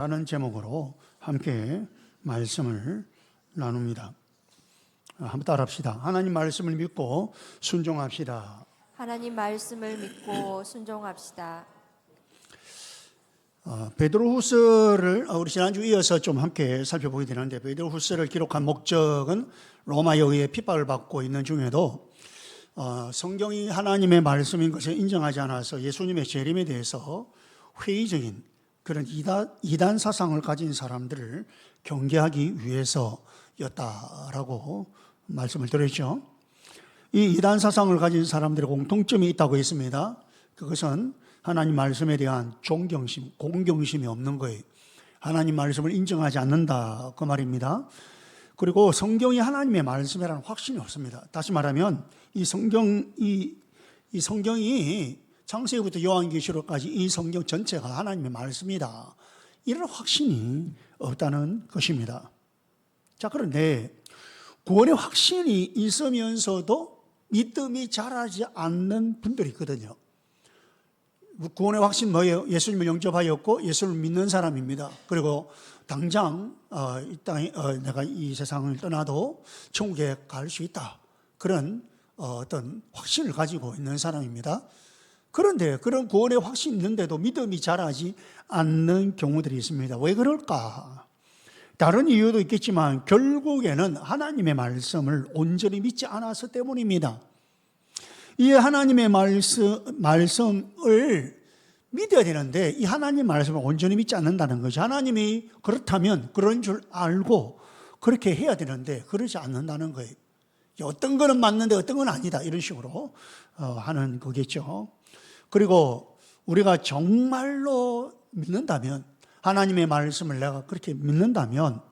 라는 제목으로 함께 말씀을 나눕니다. 한번 따라합시다. 하나님 말씀을 믿고 순종합시다. 하나님 말씀을 믿고 순종합시다. 베드로후서를 우리 지난주 이어서 좀 함께 살펴보게 되는데, 베드로후서를 기록한 목적은 로마에 의해 핍박을 받고 있는 중에도 성경이 하나님의 말씀인 것을 인정하지 않아서 예수님의 재림에 대해서 회의적인 그런 이단 사상을 가진 사람들을 경계하기 위해서였다라고 말씀을 드렸죠. 이 이단 사상을 가진 사람들의 공통점이 있다고 했습니다. 그것은 하나님 말씀에 대한 존경심, 공경심이 없는 거예요. 하나님 말씀을 인정하지 않는다, 그 말입니다. 그리고 성경이 하나님의 말씀이라는 확신이 없습니다. 다시 말하면 이 성경이 창세기부터 요한계시록까지 이 성경 전체가 하나님의 말씀이다, 이런 확신이 없다는 것입니다. 자, 그런데 구원의 확신이 있으면서도 믿음이 자라지 않는 분들이 있거든요. 구원의 확신 뭐예요? 예수님을 영접하였고 예수를 믿는 사람입니다. 그리고 당장 이 땅에 내가 이 세상을 떠나도 천국에 갈 수 있다, 그런 어떤 확신을 가지고 있는 사람입니다. 그런데 그런 구원의 확신이 있는데도 믿음이 자라지 않는 경우들이 있습니다. 왜 그럴까? 다른 이유도 있겠지만 결국에는 하나님의 말씀을 온전히 믿지 않아서 때문입니다. 이 하나님의 말씀을 믿어야 되는데 이 하나님 말씀을 온전히 믿지 않는다는 거죠. 하나님이 그렇다면 그런 줄 알고 그렇게 해야 되는데 그러지 않는다는 거예요. 어떤 거는 맞는데 어떤 건 아니다, 이런 식으로 하는 거겠죠. 그리고 우리가 정말로 믿는다면, 하나님의 말씀을 내가 그렇게 믿는다면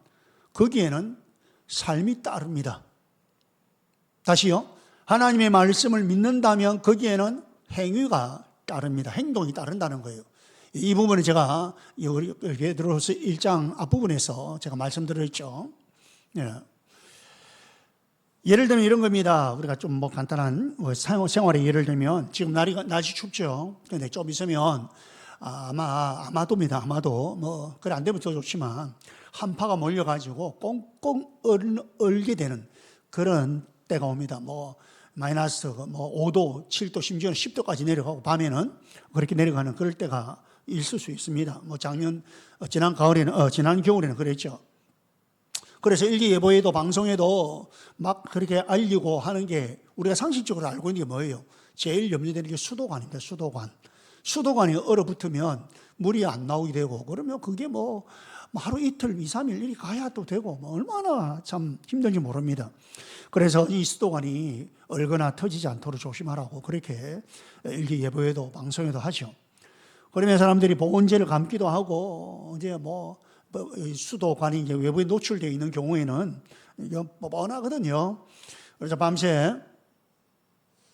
거기에는 삶이 따릅니다. 다시요. 하나님의 말씀을 믿는다면 거기에는 행위가 따릅니다. 행동이 따른다는 거예요. 이 부분은 제가 베드로후서 1장 앞부분에서 제가 말씀드렸죠. 예를 들면 이런 겁니다. 우리가 좀 간단한 생활의 예를 들면, 지금 날씨 춥죠. 근데 좀 있으면 아마도입니다. 아마도 그래 안 되면 더 좋지만 한파가 몰려가지고 꽁꽁 얼게 되는 그런 때가 옵니다. 마이너스 5도, 7도, 심지어는 10도까지 내려가고 밤에는 그렇게 내려가는 그럴 때가 있을 수 있습니다. 지난 겨울에는 그랬죠. 그래서 일기예보에도 방송에도 막 그렇게 알리고 하는 게, 우리가 상식적으로 알고 있는 게 뭐예요? 제일 염려되는 게 수도관입니다. 수도관이 얼어붙으면 물이 안 나오게 되고, 그러면 그게 하루 이틀, 2, 3일 이렇게 가야 또 되고, 얼마나 참 힘든지 모릅니다. 그래서 이 수도관이 얼거나 터지지 않도록 조심하라고 그렇게 일기예보에도 방송에도 하죠. 그러면 사람들이 보온재를 감기도 하고, 이제 수도관이 이제 외부에 노출되어 있는 경우에는 뻔하거든요. 그래서 밤새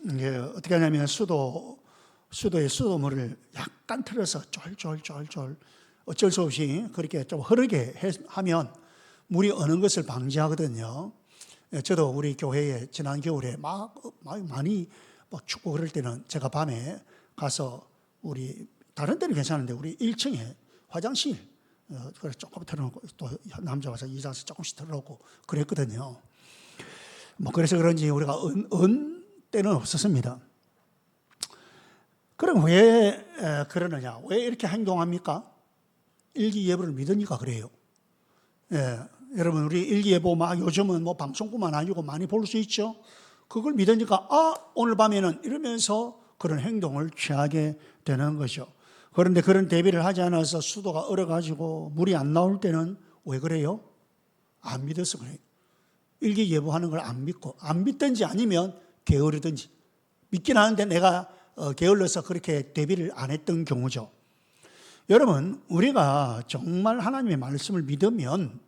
이게 어떻게 하냐면 수도의 수돗물을 약간 틀어서 쫄쫄쫄쫄 어쩔 수 없이 그렇게 좀 흐르게 하면 물이 어는 것을 방지하거든요. 저도 우리 교회에 지난 겨울에 많이 춥고 그럴 때는 제가 밤에 가서 다른 때는 괜찮은데 우리 1층에 화장실 그래서 조금 틀어놓고, 또 남자 와서 이사서 조금씩 틀어놓고 그랬거든요. 그래서 그런지 우리가 때는 없었습니다. 그럼 왜 그러느냐? 왜 이렇게 행동합니까? 일기예보를 믿으니까 그래요. 여러분, 우리 일기예보 요즘은 방송뿐만 아니고 많이 볼 수 있죠. 그걸 믿으니까 오늘 밤에는 이러면서 그런 행동을 취하게 되는 거죠. 그런데 그런 대비를 하지 않아서 수도가 얼어가지고 물이 안 나올 때는 왜 그래요? 안 믿어서 그래요. 일기예보하는 걸 안 믿고, 안 믿든지 아니면 게으르든지. 믿긴 하는데 내가 게을러서 그렇게 대비를 안 했던 경우죠. 여러분, 우리가 정말 하나님의 말씀을 믿으면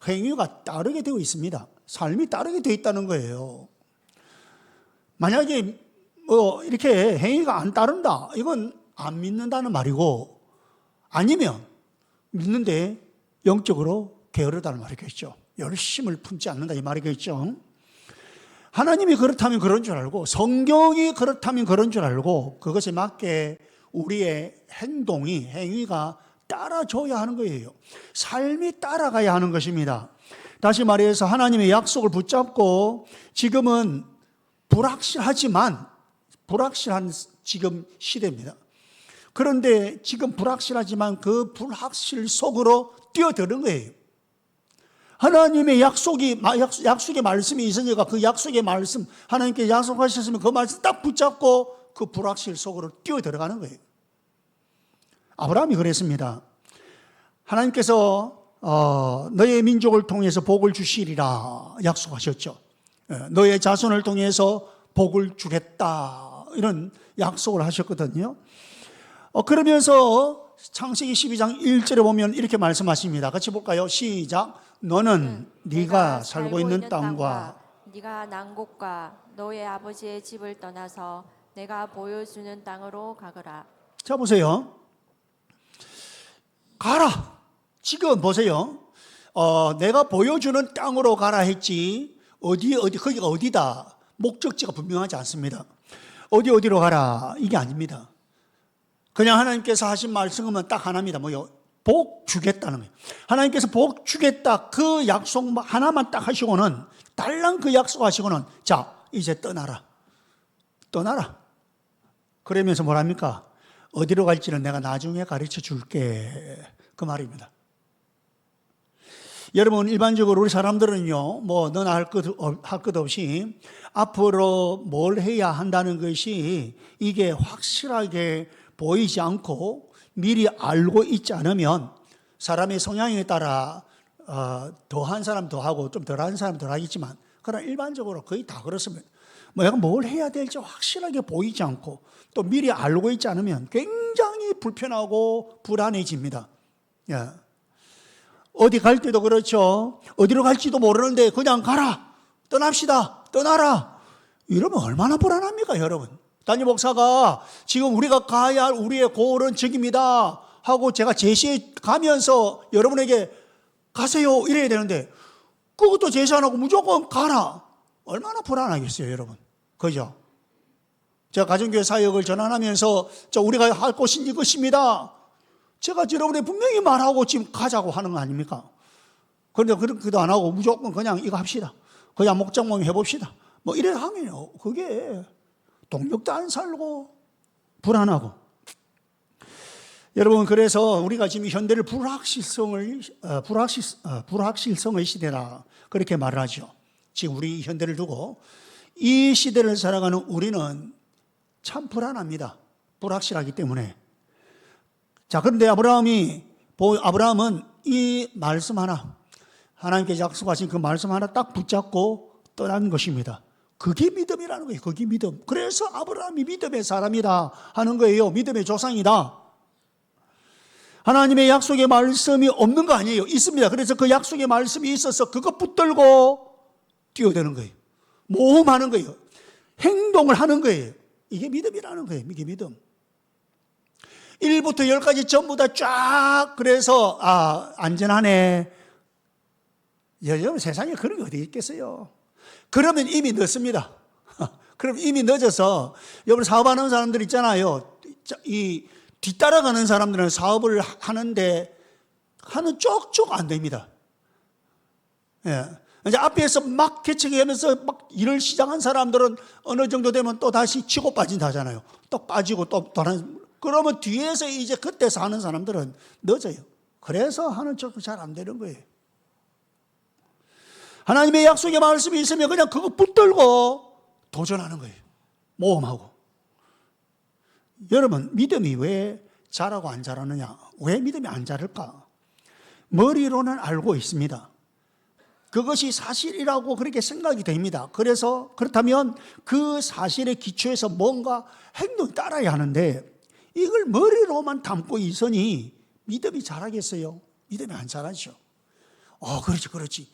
행위가 따르게 되어 있습니다. 삶이 따르게 되어 있다는 거예요. 만약에 이렇게 행위가 안 따른다, 이건 안 믿는다는 말이고, 아니면 믿는데 영적으로 게으르다는 말이겠죠. 열심을 품지 않는다, 이 말이겠죠. 하나님이 그렇다면 그런 줄 알고, 성경이 그렇다면 그런 줄 알고, 그것에 맞게 우리의 행위가 따라줘야 하는 거예요. 삶이 따라가야 하는 것입니다. 다시 말해서 하나님의 약속을 붙잡고 지금은 불확실한 지금 시대입니다. 그런데 지금 불확실하지만 그 불확실 속으로 뛰어드는 거예요. 하나님의 약속의 말씀이 있으니까 그 약속의 말씀, 하나님께 약속하셨으면 그 말씀 딱 붙잡고 그 불확실 속으로 뛰어들어가는 거예요. 아브라함이 그랬습니다. 하나님께서 너의 민족을 통해서 복을 주시리라 약속하셨죠. 너의 자손을 통해서 복을 주겠다 이런 약속을 하셨거든요. 그러면서 창세기 12장 1절에 보면 이렇게 말씀하십니다. 같이 볼까요? 시작. 너는 네가 살고 있는 땅과 네가 난 곳과 너의 아버지의 집을 떠나서 내가 보여주는 땅으로 가거라. 자 보세요. 가라. 지금 보세요. 내가 보여주는 땅으로 가라 했지 거기가 어디다 목적지가 분명하지 않습니다. 어디로 가라 이게 아닙니다. 그냥 하나님께서 하신 말씀은 딱 하나입니다. 뭐요? 복 주겠다는 거예요. 하나님께서 복 주겠다 그 약속 하나만 딱 하시고는 달랑 그 약속하시고는 자 이제 떠나라. 그러면서 뭐랍니까? 어디로 갈지는 내가 나중에 가르쳐 줄게 그 말입니다. 여러분 일반적으로 우리 사람들은요 뭐 너나 할 것 없이 앞으로 뭘 해야 한다는 것이 이게 확실하게 보이지 않고 미리 알고 있지 않으면 사람의 성향에 따라 더한 사람 더하고 좀 덜한 사람 덜하겠지만 그러나 일반적으로 거의 다 그렇습니다. 내가 뭘 해야 될지 확실하게 보이지 않고 또 미리 알고 있지 않으면 굉장히 불편하고 불안해집니다. 예. 어디 갈 때도 그렇죠. 어디로 갈지도 모르는데 그냥 가라. 떠나라. 이러면 얼마나 불안합니까 여러분. 담임 목사가 지금 우리가 가야 할 우리의 고을은 저기입니다 하고 제가 제시해 가면서 여러분에게 가세요 이래야 되는데 그것도 제시 안 하고 무조건 가라. 얼마나 불안하겠어요 여러분. 그죠? 제가 가정교회 사역을 전환하면서 우리가 할 곳은 이것입니다. 제가 여러분에 분명히 말하고 지금 가자고 하는 거 아닙니까? 그런데 그렇게도 안 하고 무조건 그냥 이거 합시다. 그냥 목장 모임 해봅시다. 뭐 이래 하면요. 그게 동력도 안 살고 불안하고. 여러분 그래서 우리가 지금 현대를 불확실성의 시대라 그렇게 말을 하죠. 지금 우리 현대를 두고 이 시대를 살아가는 우리는 참 불안합니다. 불확실하기 때문에. 자, 그런데 아브라함은 이 말씀 하나, 하나님께서 약속하신 그 말씀 하나 딱 붙잡고 떠난 것입니다. 그게 믿음이라는 거예요. 그게 믿음. 그래서 아브라함이 믿음의 사람이다 하는 거예요. 믿음의 조상이다. 하나님의 약속의 말씀이 없는 거 아니에요. 있습니다. 그래서 그 약속의 말씀이 있어서 그거 붙들고 뛰어드는 거예요. 모험하는 거예요. 행동을 하는 거예요. 이게 믿음이라는 거예요. 이게 믿음. 1부터 10까지 전부 다 쫙 그래서 안전하네. 여러분 세상에 그런 게 어디 있겠어요. 그러면 이미 늦습니다. 그럼 이미 늦어서 여러분 사업하는 사람들 있잖아요. 이 뒤따라가는 사람들은 사업을 하는데 쪽쪽 안 됩니다. 예. 이제 앞에서 막 개척하면서 막 일을 시작한 사람들은 어느 정도 되면 또 다시 치고 빠진다잖아요. 또 빠지고 또 그러면 뒤에서 이제 그때 사는 사람들은 늦어요. 그래서 하는 척도 잘 안 되는 거예요. 하나님의 약속의 말씀이 있으면 그냥 그거 붙들고 도전하는 거예요. 모험하고. 여러분 믿음이 왜 자라고 안 자라느냐? 왜 믿음이 안 자랄까? 머리로는 알고 있습니다. 그것이 사실이라고 그렇게 생각이 됩니다. 그렇다면 그 사실의 기초에서 뭔가 행동이 따라야 하는데 이걸 머리로만 담고 있으니 믿음이 자라겠어요? 믿음이 안 자라죠. 그렇지.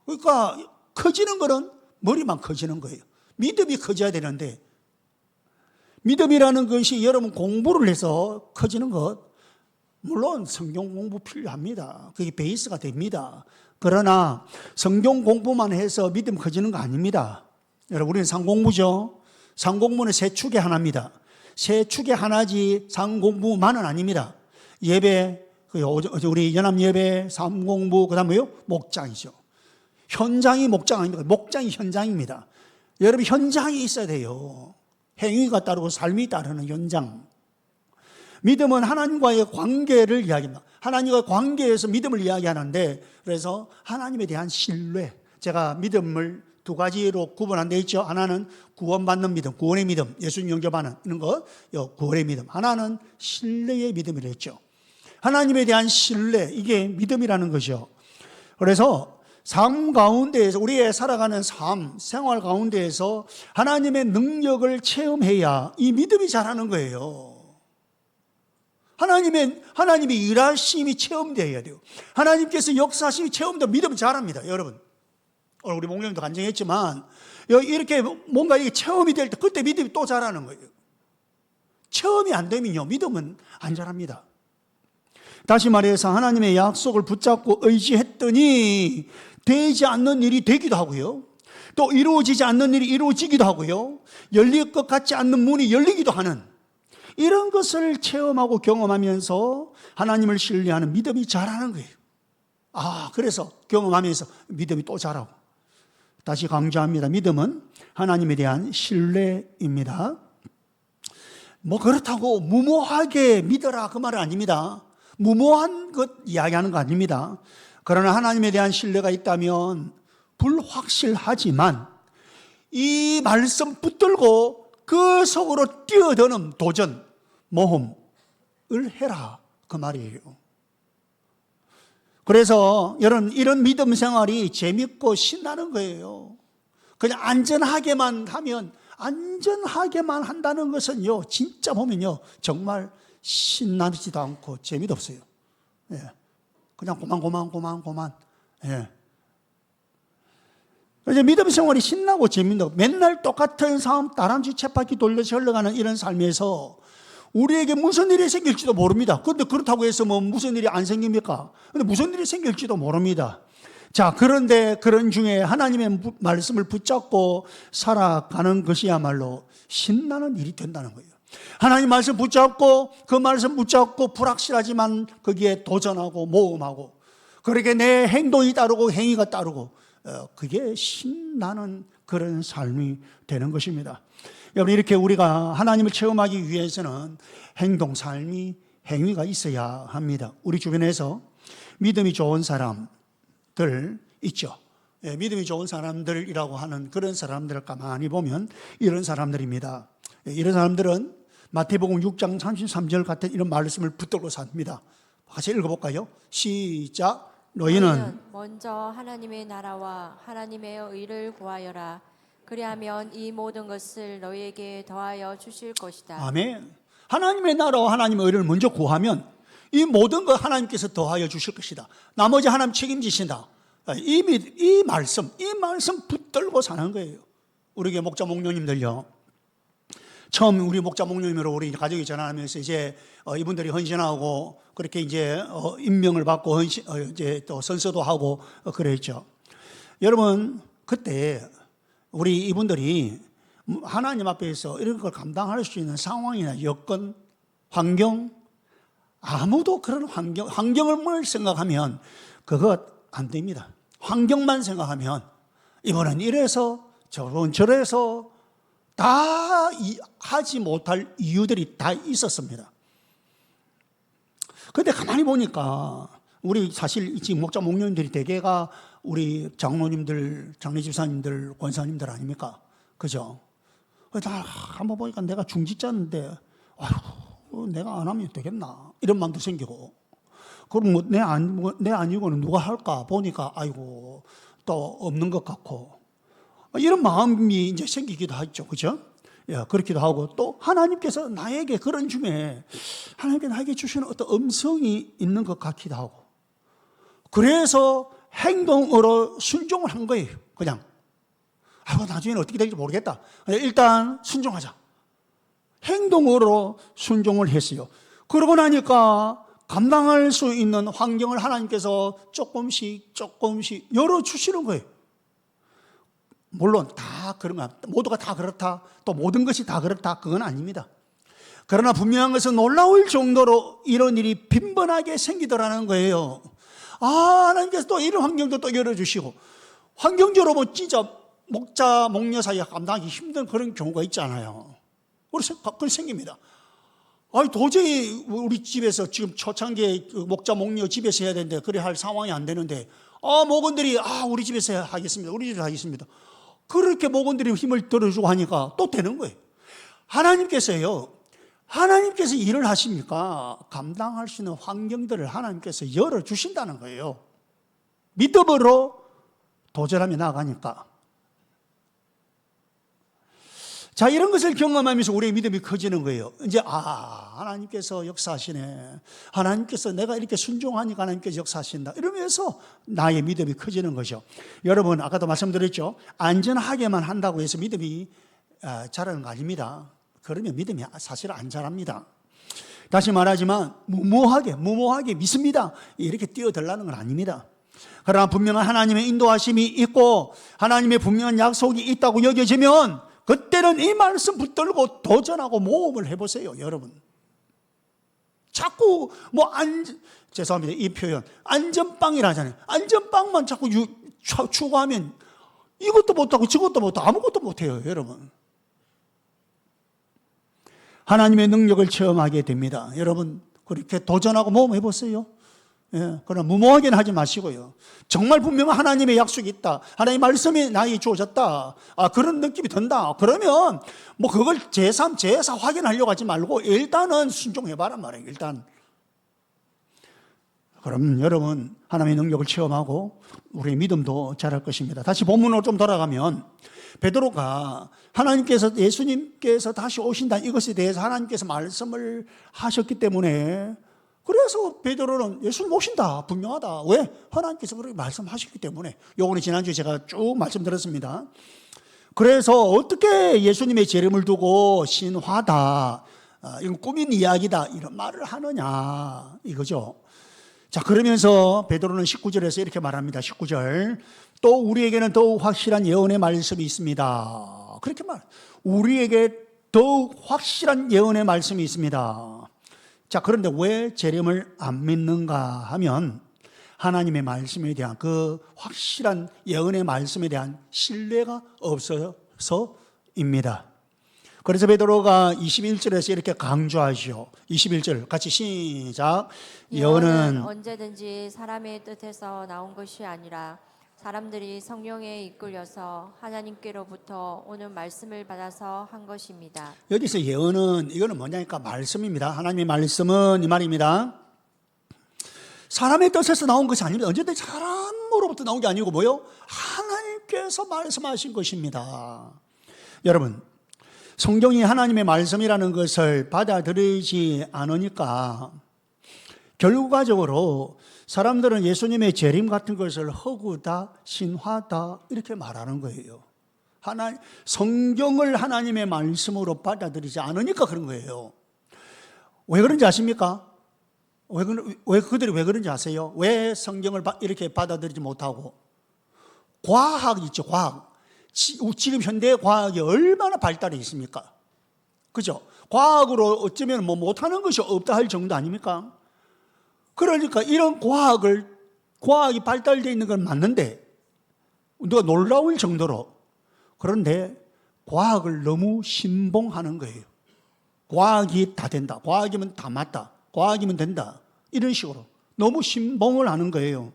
그러니까 커지는 거는 머리만 커지는 거예요. 믿음이 커져야 되는데 믿음이라는 것이 여러분 공부를 해서 커지는 것, 물론 성경 공부 필요합니다. 그게 베이스가 됩니다. 그러나 성경 공부만 해서 믿음 커지는 거 아닙니다. 여러분 우리는 상공부죠. 상공부는 세 축의 하나입니다. 세 축의 하나지 상공부만은 아닙니다. 예배, 어제 우리 연합예배, 삼공부, 그 다음 뭐요? 목장이죠. 현장이 목장 아닙니까? 목장이 현장입니다. 여러분, 현장이 있어야 돼요. 행위가 따르고 삶이 따르는 현장. 믿음은 하나님과의 관계를 이야기합니다. 하나님과의 관계에서 믿음을 이야기하는데, 그래서 하나님에 대한 신뢰. 제가 믿음을 두 가지로 구분한 데 있죠. 하나는 구원받는 믿음, 구원의 믿음, 예수님 영접하는 이런 거, 구원의 믿음. 하나는 신뢰의 믿음이라 했죠. 하나님에 대한 신뢰, 이게 믿음이라는 거죠. 그래서 삶 가운데에서, 우리의 살아가는 삶, 생활 가운데에서 하나님의 능력을 체험해야 이 믿음이 자라는 거예요. 하나님의 일하심이 체험되어야 돼요. 하나님께서 역사하심이 체험되면 믿음은 자랍니다, 여러분. 오늘 우리 목령도 간증했지만, 이렇게 뭔가 이게 체험이 될 때, 그때 믿음이 또 자라는 거예요. 체험이 안 되면요, 믿음은 안 자랍니다. 다시 말해서 하나님의 약속을 붙잡고 의지했더니 되지 않는 일이 되기도 하고요. 또 이루어지지 않는 일이 이루어지기도 하고요. 열릴 것 같지 않는 문이 열리기도 하는 이런 것을 체험하고 경험하면서 하나님을 신뢰하는 믿음이 자라는 거예요. 그래서 경험하면서 믿음이 또 자라고. 다시 강조합니다. 믿음은 하나님에 대한 신뢰입니다. 뭐 그렇다고 무모하게 믿어라 그 말은 아닙니다. 무모한 것 이야기하는 거 아닙니다. 그러나 하나님에 대한 신뢰가 있다면 불확실하지만 이 말씀 붙들고 그 속으로 뛰어드는 도전, 모험을 해라 그 말이에요. 그래서 이런 믿음 생활이 재밌고 신나는 거예요. 그냥 안전하게만 한다는 것은요, 진짜 보면요, 정말 신나지도 않고 재미도 없어요. 그냥 고만. 이제 믿음 생활이 신나고 재밌는, 맨날 똑같은 삶, 다람쥐 쳇바퀴 돌려서 흘러가는 이런 삶에서 우리에게 무슨 일이 생길지도 모릅니다. 그런데 그렇다고 해서 뭐 무슨 일이 안 생깁니까? 근데 무슨 일이 생길지도 모릅니다. 자, 그런데 그런 중에 하나님의 말씀을 붙잡고 살아가는 것이야말로 신나는 일이 된다는 거예요. 하나님 말씀 붙잡고 그 말씀 붙잡고 불확실하지만 거기에 도전하고 모험하고 그렇게 내 행동이 따르고 행위가 따르고 그게 신나는 그런 삶이 되는 것입니다. 여러분, 이렇게 우리가 하나님을 체험하기 위해서는 행동, 삶이, 행위가 있어야 합니다. 우리 주변에서 믿음이 좋은 사람들 있죠. 믿음이 좋은 사람들이라고 하는 그런 사람들을 가만히 보면 이런 사람들입니다. 이런 사람들은 마태복음 6장 33절 같은 이런 말씀을 붙들고 삽니다. 같이 읽어볼까요? 시작. 너희는 먼저 하나님의 나라와 하나님의 의를 구하여라. 그리하면 이 모든 것을 너희에게 더하여 주실 것이다. 아멘. 하나님의 나라와 하나님의 의를 먼저 구하면 이 모든 것 하나님께서 더하여 주실 것이다. 나머지 하나님 책임지신다. 이 말씀 붙들고 사는 거예요. 우리 교회 목자 목녀님들요. 처음 우리 목자 목녀님으로 우리 가족이 전환하면서 이제 이분들이 헌신하고 그렇게 이제 임명을 받고 이제 또 선서도 하고 그랬죠. 여러분, 그때 우리 이분들이 하나님 앞에서 이런 걸 감당할 수 있는 상황이나 여건, 환경, 아무도 그런 환경을 생각하면 그것 안 됩니다. 환경만 생각하면 이번은 이래서 저번 저래서 다 하지 못할 이유들이 다 있었습니다. 그런데 가만히 보니까 우리 사실 지금 목자 목녀님들이 대개가 우리 장로님들, 장례집사님들, 권사님들 아닙니까? 그죠? 나 한번 보니까 내가 중직자인데 아이고 내가 안 하면 되겠나 이런 마음도 생기고 그럼 뭐 내 아니고는 누가 할까 보니까 아이고 또 없는 것 같고 이런 마음이 이제 생기기도 하죠. 그죠? 그렇기도 하고 또 하나님께서 나에게 그런 중에 하나님께 나에게 주시는 어떤 음성이 있는 것 같기도 하고 그래서 행동으로 순종을 한 거예요. 그냥 나중에는 어떻게 될지 모르겠다. 일단 순종하자. 행동으로 순종을 했어요. 그러고 나니까 감당할 수 있는 환경을 하나님께서 조금씩 열어주시는 거예요. 물론 다 그런 거 모두가 다 그렇다 또 모든 것이 다 그렇다 그건 아닙니다. 그러나 분명한 것은 놀라울 정도로 이런 일이 빈번하게 생기더라는 거예요. 하나님께서 또 이런 환경도 또 열어주시고, 환경적으로 뭐 진짜 목자, 목녀 사이가 감당하기 힘든 그런 경우가 있잖아요. 그건 생깁니다. 도저히 우리 집에서 지금 초창기에 목자, 목녀 집에서 해야 되는데, 그래 할 상황이 안 되는데, 목원들이, 우리 집에서 하겠습니다. 우리 집에서 하겠습니다. 그렇게 목원들이 힘을 들어주고 하니까 또 되는 거예요. 하나님께서 일을 하십니까? 감당할 수 있는 환경들을 하나님께서 열어주신다는 거예요. 믿음으로 도전하며 나아가니까. 자, 이런 것을 경험하면서 우리의 믿음이 커지는 거예요. 이제, 하나님께서 역사하시네. 하나님께서 내가 이렇게 순종하니까 하나님께서 역사하신다. 이러면서 나의 믿음이 커지는 거죠. 여러분, 아까도 말씀드렸죠. 안전하게만 한다고 해서 믿음이 자라는 거 아닙니다. 그러면 믿음이 사실 안 자랍니다. 다시 말하지만, 무모하게 믿습니다. 이렇게 뛰어들라는 건 아닙니다. 그러나 분명한 하나님의 인도하심이 있고, 하나님의 분명한 약속이 있다고 여겨지면, 그때는 이 말씀 붙들고 도전하고 모험을 해보세요, 여러분. 자꾸 죄송합니다, 이 표현 안전빵이라 하잖아요. 안전빵만 자꾸 추구하면 이것도 못하고 저것도 못하고 아무것도 못해요, 여러분. 하나님의 능력을 체험하게 됩니다. 여러분, 그렇게 도전하고 모험해보세요. 그러나 무모하게는 하지 마시고요. 정말 분명한 하나님의 약속이 있다. 하나님의 말씀이 나에게 주어졌다. 그런 느낌이 든다. 그러면 그걸 제3, 제4 확인하려고 하지 말고 일단은 순종해봐란 말이에요. 일단. 그럼 여러분, 하나님의 능력을 체험하고 우리의 믿음도 자랄 것입니다. 다시 본문으로 좀 돌아가면 베드로가 예수님께서 다시 오신다 이것에 대해서 하나님께서 말씀을 하셨기 때문에, 그래서 베드로는 예수님 오신다 분명하다. 왜? 하나님께서 그렇게 말씀하셨기 때문에. 요거는 지난주에 제가 쭉 말씀드렸습니다. 그래서 어떻게 예수님의 재림을 두고 신화다, 이건 꾸민 이야기다, 이런 말을 하느냐 이거죠. 자, 그러면서 베드로는 19절에서 이렇게 말합니다. 19절. 또 우리에게는 더욱 확실한 예언의 말씀이 있습니다. 그렇게 우리에게 더욱 확실한 예언의 말씀이 있습니다. 자, 그런데 왜 재림을 안 믿는가 하면 하나님의 말씀에 대한 그 확실한 예언의 말씀에 대한 신뢰가 없어서입니다. 그래서 베드로가 21절에서 이렇게 강조하죠. 21절 같이 시작. 예언은 언제든지 사람의 뜻에서 나온 것이 아니라 사람들이 성령에 이끌려서 하나님께로부터 오는 말씀을 받아서 한 것입니다. 여기서 예언은 이거는 뭐냐니까 말씀입니다. 하나님의 말씀은 이 말입니다. 사람의 뜻에서 나온 것이 아닙니다. 언제든지 사람으로부터 나온 게 아니고 뭐요? 하나님께서 말씀하신 것입니다. 여러분, 성경이 하나님의 말씀이라는 것을 받아들이지 않으니까 결과적으로 사람들은 예수님의 재림 같은 것을 허구다, 신화다 이렇게 말하는 거예요. 성경을 하나님의 말씀으로 받아들이지 않으니까 그런 거예요. 왜 그런지 아십니까? 왜 그들이 왜 그런지 아세요? 왜 성경을 이렇게 받아들이지 못하고? 과학 있죠, 과학. 지금 현대 과학이 얼마나 발달해 있습니까? 그죠? 과학으로 어쩌면 못하는 것이 없다 할 정도 아닙니까? 그러니까 이런 과학이 발달되어 있는 건 맞는데, 누가 놀라울 정도로, 그런데 과학을 너무 신봉하는 거예요. 과학이 다 된다. 과학이면 다 맞다. 과학이면 된다. 이런 식으로 너무 신봉을 하는 거예요.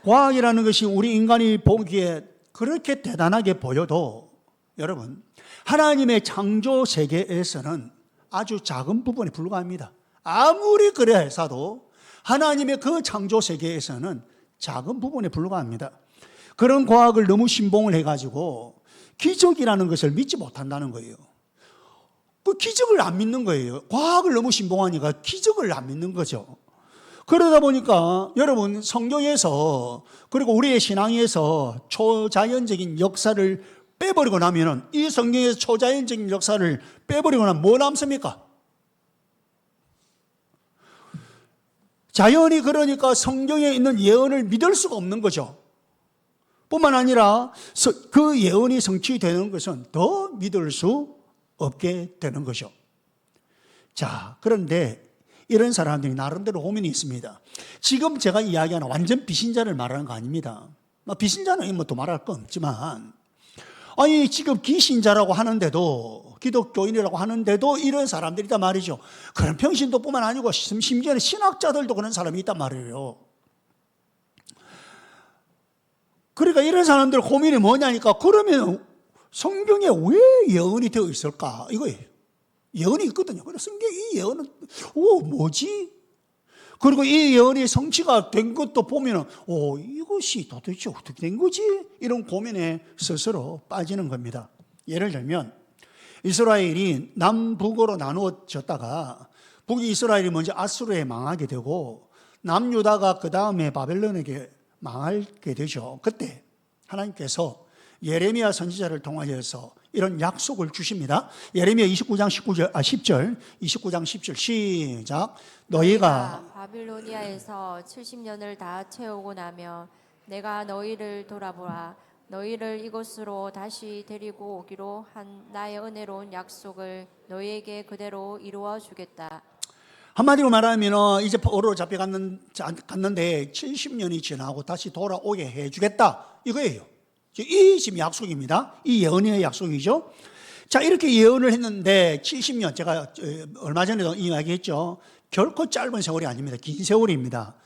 과학이라는 것이 우리 인간이 보기에 그렇게 대단하게 보여도 여러분, 하나님의 창조 세계에서는 아주 작은 부분에 불과합니다. 아무리 그래 해서도 하나님의 그 창조 세계에서는 작은 부분에 불과합니다. 그런 과학을 너무 신봉을 해가지고 기적이라는 것을 믿지 못한다는 거예요. 그 기적을 안 믿는 거예요. 과학을 너무 신봉하니까 기적을 안 믿는 거죠. 그러다 보니까 여러분, 성경에서 그리고 우리의 신앙에서 초자연적인 역사를 빼버리고 나면, 이 성경에서 초자연적인 역사를 빼버리고 나면 뭐 남습니까? 자연이 그러니까 성경에 있는 예언을 믿을 수가 없는 거죠. 뿐만 아니라 그 예언이 성취되는 것은 더 믿을 수 없게 되는 거죠. 자, 그런데 이런 사람들이 나름대로 고민이 있습니다. 지금 제가 이야기하는 완전 비신자를 말하는 거 아닙니다. 비신자는 뭐 또 말할 거 없지만, 아니, 지금 기신자라고 하는데도, 기독교인이라고 하는데도 이런 사람들이 있단 말이죠. 그런 평신도뿐만 아니고 심지어는 신학자들도 그런 사람이 있단 말이에요. 그러니까 이런 사람들 고민이 뭐냐니까, 그러면 성경에 왜 예언이 되어 있을까? 이거예요. 예언이 있거든요. 그래서 성경 이 예언은, 뭐지? 그리고 이 예언이 성취가 된 것도 보면은, 이것이 도대체 어떻게 된 거지? 이런 고민에 스스로 빠지는 겁니다. 예를 들면, 이스라엘이 남북으로 나누어졌다가, 북이 이스라엘이 먼저 아수르에 망하게 되고, 남유다가 그 다음에 바벨론에게 망하게 되죠. 그때 하나님께서 예레미야 선지자를 통하여서 이런 약속을 주십니다. 예레미야 29장 10절, 29장 10절 시작. 너희가 바빌로니아에서 70년을 다 채우고 나면 내가 너희를 돌아보라. 너희를 이곳으로 다시 데리고 오기로 한 나의 은혜로운 약속을 너희에게 그대로 이루어 주겠다. 한마디로 말하면 이제 포로로 잡혀갔는데 70년이 지나고 다시 돌아오게 해주겠다 이거예요. 이 지금 약속입니다. 이 예언의 약속이죠. 자, 이렇게 예언을 했는데 70년, 제가 얼마 전에도 이야기했죠. 결코 짧은 세월이 아닙니다. 긴 세월입니다.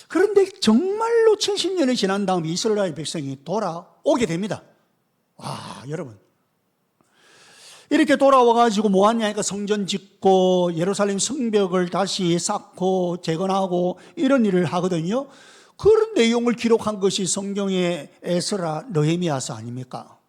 그런데 정말로 70년이 지난 다음 이스라엘 백성이 돌아오게 됩니다. 와, 여러분, 이렇게 돌아와가지고 뭐 하냐니까 성전 짓고 예루살렘 성벽을 다시 쌓고 재건하고 이런 일을 하거든요. 그런 내용을 기록한 것이 성경의 에스라, 느헤미야서 아닙니까?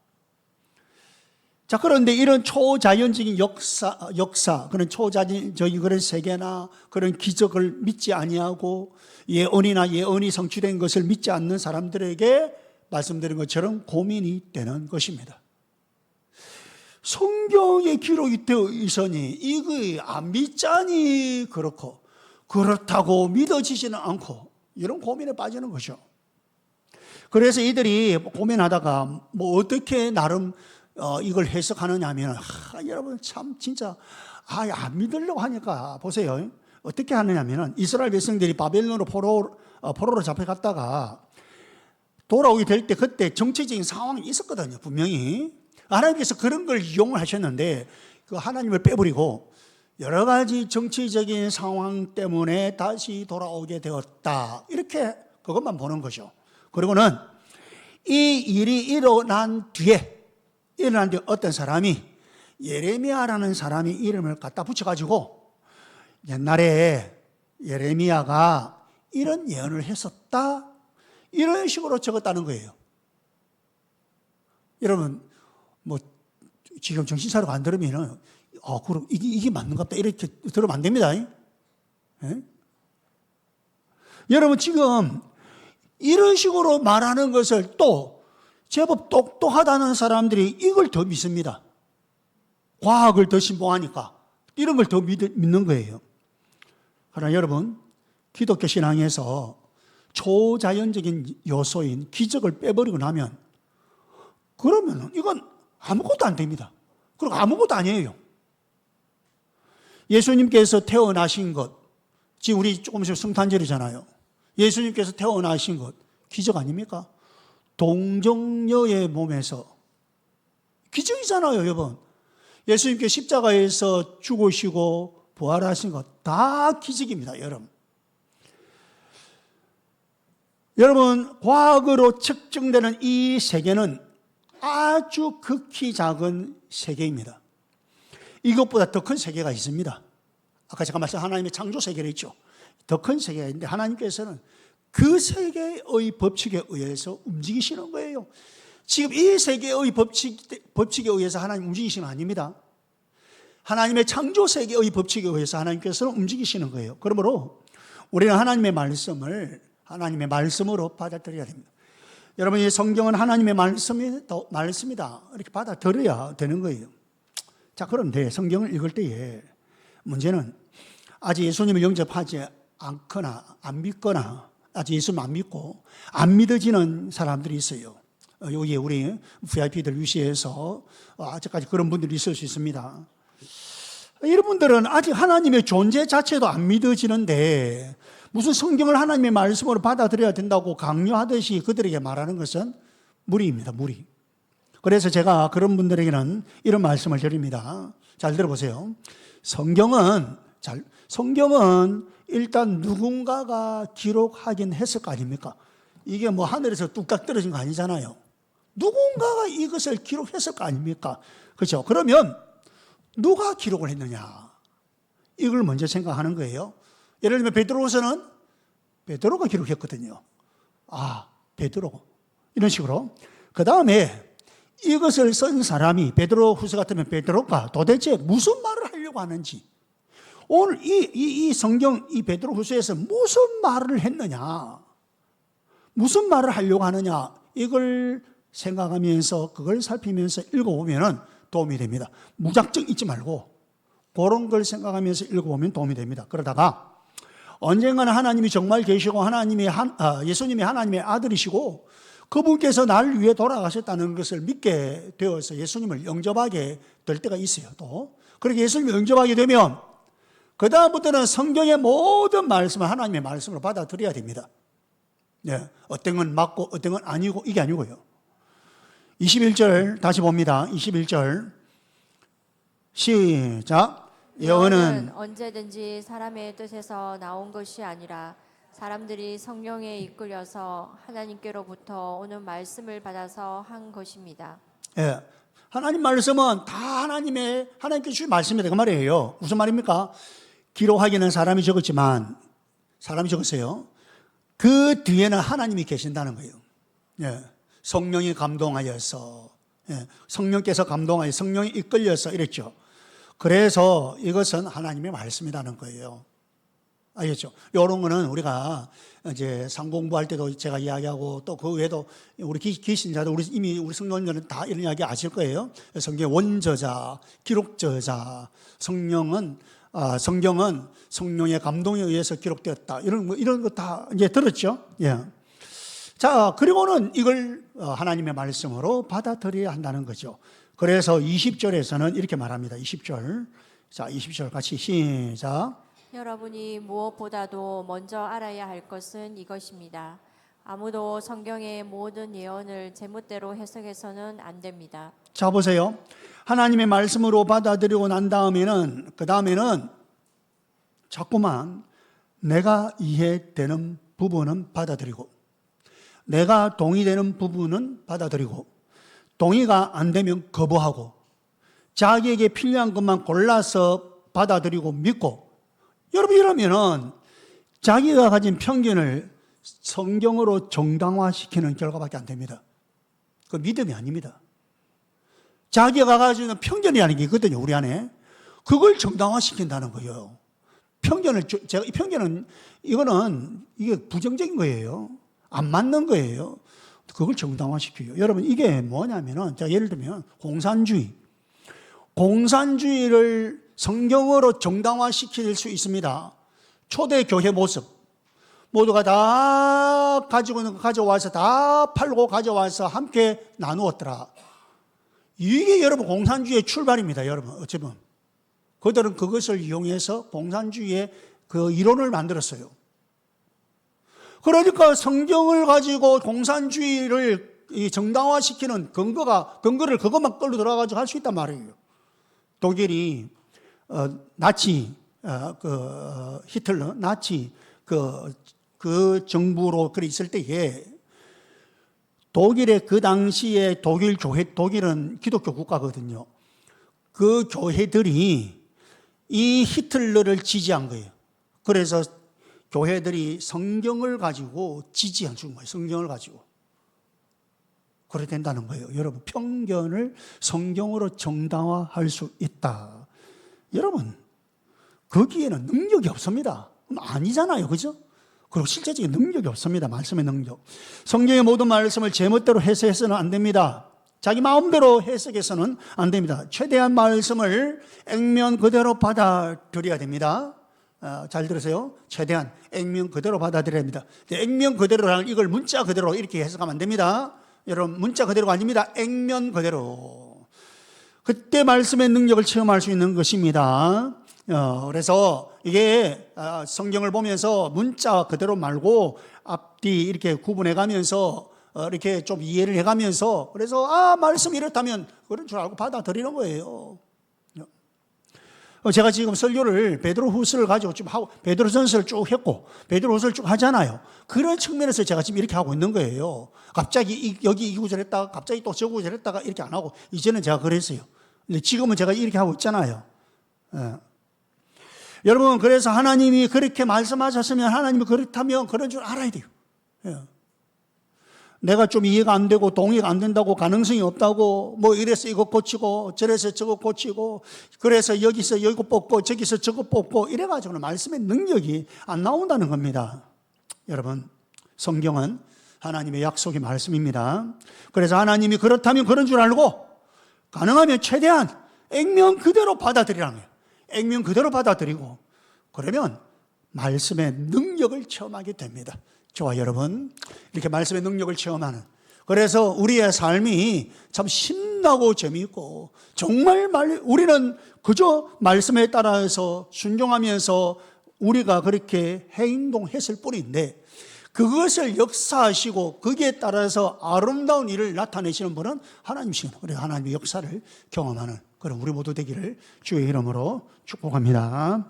자, 그런데 이런 초자연적인 역사, 그런 초자연적인 그런 세계나 그런 기적을 믿지 아니하고 예언이나 예언이 성취된 것을 믿지 않는 사람들에게 말씀드린 것처럼 고민이 되는 것입니다. 성경에 기록이 되어 있으니 이거 안 믿자니 그렇고 그렇다고 믿어지지는 않고 이런 고민에 빠지는 거죠. 그래서 이들이 고민하다가 뭐 어떻게 나름 이걸 해석하느냐 하면 여러분 참 진짜 안 믿으려고 하니까 보세요. 어떻게 하느냐 하면 이스라엘 백성들이 바벨론으로 포로로 잡혀갔다가 돌아오게 될 때 그때 정치적인 상황이 있었거든요. 분명히 하나님께서 그런 걸 이용을 하셨는데 그 하나님을 빼버리고 여러 가지 정치적인 상황 때문에 다시 돌아오게 되었다. 이렇게 그것만 보는 거죠. 그리고는 이 일이 일어난 뒤에 어떤 사람이 예레미야라는 사람이 이름을 갖다 붙여가지고 옛날에 예레미야가 이런 예언을 했었다. 이런 식으로 적었다는 거예요. 여러분, 뭐 지금 정신사료가 안 들으면은 그럼 이게 맞는가 보다 이렇게 들으면 안 됩니다. 예? 여러분 지금 이런 식으로 말하는 것을 또 제법 똑똑하다는 사람들이 이걸 더 믿습니다. 과학을 더 신봉하니까 이런 걸 더 믿는 거예요. 그러나 여러분 기독교 신앙에서 초자연적인 요소인 기적을 빼버리고 나면 그러면 이건 아무것도 안 됩니다. 그리고 아무것도 아니에요. 예수님께서 태어나신 것, 지금 우리 조금 있으면 성탄절이잖아요. 예수님께서 태어나신 것, 기적 아닙니까? 동정녀의 몸에서. 기적이잖아요, 여러분. 예수님께 십자가에서 죽으시고 부활하신 것, 다 기적입니다, 여러분. 여러분, 과학으로 측정되는 이 세계는 아주 극히 작은 세계입니다. 이것보다 더 큰 세계가 있습니다. 아까 제가 말씀한 하나님의 창조 세계를 했죠. 더 큰 세계가 있는데 하나님께서는 그 세계의 법칙에 의해서 움직이시는 거예요. 지금 이 세계의 법칙에 의해서 하나님 움직이시는 거 아닙니다. 하나님의 창조 세계의 법칙에 의해서 하나님께서는 움직이시는 거예요. 그러므로 우리는 하나님의 말씀을 하나님의 말씀으로 받아들여야 됩니다. 여러분, 이 성경은 하나님의 말씀이다. 이렇게 받아들여야 되는 거예요. 자, 그런데 성경을 읽을 때에 문제는 아직 예수님을 영접하지 않거나 안 믿거나 아직 예수님 안 믿고 안 믿어지는 사람들이 있어요. 여기 우리 VIP들 위시에서 아직까지 그런 분들이 있을 수 있습니다. 여러분들은 아직 하나님의 존재 자체도 안 믿어지는데 무슨 성경을 하나님의 말씀으로 받아들여야 된다고 강요하듯이 그들에게 말하는 것은 무리입니다. 무리. 그래서 제가 그런 분들에게는 이런 말씀을 드립니다. 잘 들어보세요. 성경은 일단 누군가가 기록하긴 했을 거 아닙니까? 이게 뭐 하늘에서 뚝딱 떨어진 거 아니잖아요. 누군가가 이것을 기록했을 거 아닙니까? 그렇죠? 그러면 누가 기록을 했느냐? 이걸 먼저 생각하는 거예요. 예를 들면 베드로서는 베드로가 기록했거든요. 아, 베드로. 이런 식으로. 그 다음에 이것을 쓴 사람이 베드로 후서 같으면 베드로가 도대체 무슨 말을 하려고 하는지, 오늘 이 성경 이 베드로 후서에서 무슨 말을 했느냐, 무슨 말을 하려고 하느냐, 이걸 생각하면서 그걸 살피면서 읽어보면 도움이 됩니다. 무작정 잊지 말고 그런 걸 생각하면서 읽어보면 도움이 됩니다. 그러다가 언젠가는 하나님이 정말 계시고 예수님이 하나님의 아들이시고 그분께서 나를 위해 돌아가셨다는 것을 믿게 되어서 예수님을 영접하게 될 때가 있어요. 또 그렇게 예수님을 영접하게 되면 그 다음부터는 성경의 모든 말씀을 하나님의 말씀으로 받아들여야 됩니다. 네, 어떤 건 맞고 어떤 건 아니고, 이게 아니고요. 21절 다시 봅니다. 21절 시작. 예언은 언제든지 사람의 뜻에서 나온 것이 아니라 사람들이 성령에 이끌려서 하나님께로부터 오는 말씀을 받아서 한 것입니다. 예, 하나님 말씀은 다 하나님께서 주신 말씀이다 그 말이에요. 무슨 말입니까? 기록하기는 사람이 적었지만, 사람이 적었어요. 그 뒤에는 하나님이 계신다는 거예요. 예, 성령이 감동하여서, 성령께서 감동하여 성령이 이끌려서 이랬죠. 그래서 이것은 하나님의 말씀이라는 거예요. 알겠죠? 이런 거는 우리가 이제 상공부할 때도 제가 이야기하고 또 그 외에도 우리 기신자들, 이미 우리 성도님들은 다 이런 이야기 아실 거예요. 성경의 원저자, 기록저자, 성경은 성령의 감동에 의해서 기록되었다. 이런 거 다 이제 들었죠? 예. 자, 그리고는 이걸 하나님의 말씀으로 받아들여야 한다는 거죠. 그래서 20절에서는 이렇게 말합니다. 20절. 자, 20절 같이 시작. 여러분이 무엇보다도 먼저 알아야 할 것은 이것입니다. 아무도 성경의 모든 예언을 제멋대로 해석해서는 안 됩니다. 자, 보세요. 하나님의 말씀으로 받아들이고 난 다음에는, 그 다음에는 자꾸만 내가 이해되는 부분은 받아들이고, 내가 동의되는 부분은 받아들이고, 동의가 안 되면 거부하고, 자기에게 필요한 것만 골라서 받아들이고 믿고, 여러분 이러면은 자기가 가진 편견을 성경으로 정당화시키는 결과밖에 안 됩니다. 그 믿음이 아닙니다. 자기가 가지고 있는 편견이라는 게 있거든요, 우리 안에. 그걸 정당화시킨다는 거예요. 이 편견은, 이게 부정적인 거예요. 안 맞는 거예요. 그걸 정당화시켜요. 여러분, 이게 뭐냐면은, 자, 예를 들면, 공산주의를 성경으로 정당화시킬 수 있습니다. 초대 교회 모습. 모두가 다 가지고 있는 거 가져와서 다 팔고 가져와서 함께 나누었더라. 이게 여러분 공산주의의 출발입니다. 여러분 어쩌면 그들은 그것을 이용해서 공산주의의 그 이론을 만들었어요. 그러니까 성경을 가지고 공산주의를 정당화시키는 근거를 그것만 끌고 들어가지고 할 수 있단 말이에요. 독일이 나치 히틀러 나치 그 정부로 그래 있을 때에 독일의 그 당시에 독일은 기독교 국가거든요. 그 교회들이 이 히틀러를 지지한 거예요. 그래서 교회들이 성경을 가지고 지지한 거예요. 성경을 가지고. 그래 된다는 거예요. 여러분, 편견을 성경으로 정당화할 수 있다. 여러분, 거기에는 능력이 없습니다. 아니잖아요. 그죠? 그리고 실제적인 능력이 없습니다. 말씀의 능력. 성경의 모든 말씀을 제멋대로 해석해서는 안 됩니다. 자기 마음대로 해석해서는 안 됩니다. 최대한 말씀을 액면 그대로 받아들여야 됩니다. 잘 들으세요. 최대한 액면 그대로 받아들여야 됩니다. 액면 그대로라는 이걸 문자 그대로 이렇게 해석하면 안 됩니다. 여러분, 문자 그대로가 아닙니다. 액면 그대로. 그때 말씀의 능력을 체험할 수 있는 것입니다. 그래서 이게 성경을 보면서 문자 그대로 말고 앞뒤 이렇게 구분해 가면서 이렇게 좀 이해를 해 가면서 그래서 말씀이 이렇다면 그런 줄 알고 받아들이는 거예요. 제가 지금 설교를 베드로후서를 가지고 지금 하고 베드로전서를 쭉 했고 베드로후서를 쭉 하잖아요. 그런 측면에서 제가 지금 이렇게 하고 있는 거예요. 갑자기 여기 이 구절 했다가 갑자기 또 저 구절 했다가 이렇게 안 하고 이제는 제가 그랬어요. 근데 지금은 제가 이렇게 하고 있잖아요. 여러분, 그래서 하나님이 그렇게 말씀하셨으면 하나님이 그렇다면 그런 줄 알아야 돼요. 내가 좀 이해가 안 되고 동의가 안 된다고 가능성이 없다고 뭐 이래서 이거 고치고 저래서 저거 고치고 그래서 여기서 이거 뽑고 저기서 저거 뽑고 이래가지고는 말씀의 능력이 안 나온다는 겁니다. 여러분, 성경은 하나님의 약속의 말씀입니다. 그래서 하나님이 그렇다면 그런 줄 알고 가능하면 최대한 액면 그대로 받아들이라는 거예요. 액면 그대로 받아들이고 그러면 말씀의 능력을 체험하게 됩니다. 저와 여러분, 이렇게 말씀의 능력을 체험하는, 그래서 우리의 삶이 참 신나고 재미있고 정말 우리는 그저 말씀에 따라서 순종하면서 우리가 그렇게 행동했을 뿐인데 그것을 역사하시고 거기에 따라서 아름다운 일을 나타내시는 분은 하나님이시고 그래서 하나님의 역사를 경험하는 그런 우리 모두 되기를 주의 이름으로 축복합니다.